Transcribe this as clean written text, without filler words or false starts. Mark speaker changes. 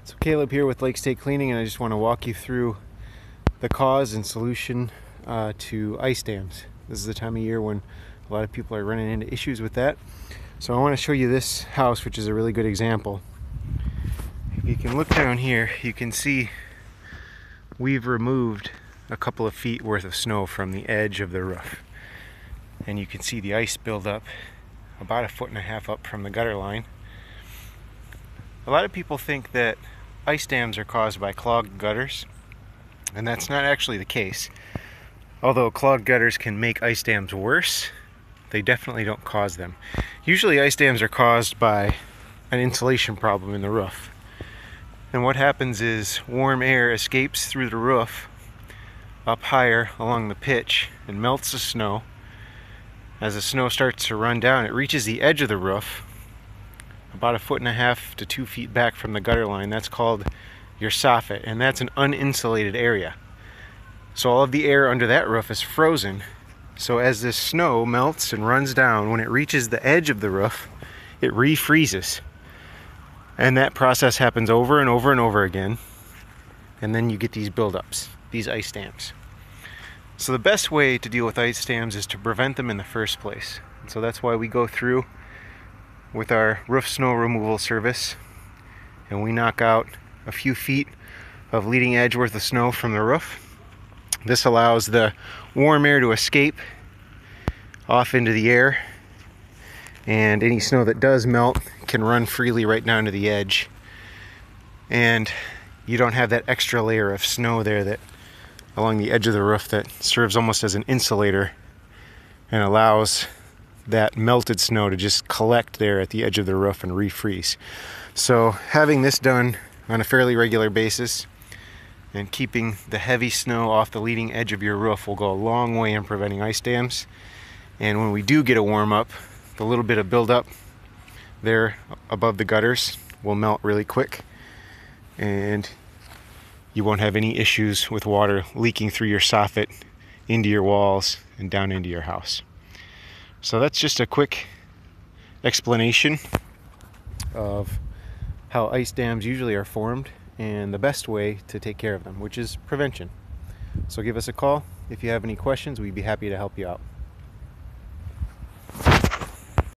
Speaker 1: So Caleb here with Lake State Cleaning, and I just want to walk you through the cause and solution to ice dams. This is the time of year when a lot of people are running into issues with that. So I want to show you this house, which is a really good example. If you can look down here, you can see we've removed a couple of feet worth of snow from the edge of the roof. And you can see the ice build up about 1.5 feet up from the gutter line. A lot of people think that ice dams are caused by clogged gutters, and that's not actually the case. Although clogged gutters can make ice dams worse, they definitely don't cause them. Usually ice dams are caused by an insulation problem in the roof. And what happens is warm air escapes through the roof up higher along the pitch and melts the snow. As the snow starts to run down, it reaches the edge of the roof about 1.5 feet to 2 feet back from the gutter line. That's called your soffit, and that's an uninsulated area. So all of the air under that roof is frozen. So as this snow melts and runs down, when it reaches the edge of the roof, it refreezes. And that process happens over and over and over again. And then you get these buildups, these ice dams. So the best way to deal with ice dams is to prevent them in the first place. And so that's why we go through with our roof snow removal service, and we knock out a few feet of leading edge worth of snow from the roof. This allows the warm air to escape off into the air, and any snow that does melt can run freely right down to the edge, and you don't have that extra layer of snow there that along the edge of the roof that serves almost as an insulator and allows that melted snow to just collect there at the edge of the roof and refreeze. So having this done on a fairly regular basis and keeping the heavy snow off the leading edge of your roof will go a long way in preventing ice dams. And when we do get a warm up, the little bit of buildup there above the gutters will melt really quick, and you won't have any issues with water leaking through your soffit into your walls and down into your house. So that's just a quick explanation of how ice dams usually are formed and the best way to take care of them, which is prevention. So give us a call if you have any questions. We'd be happy to help you out.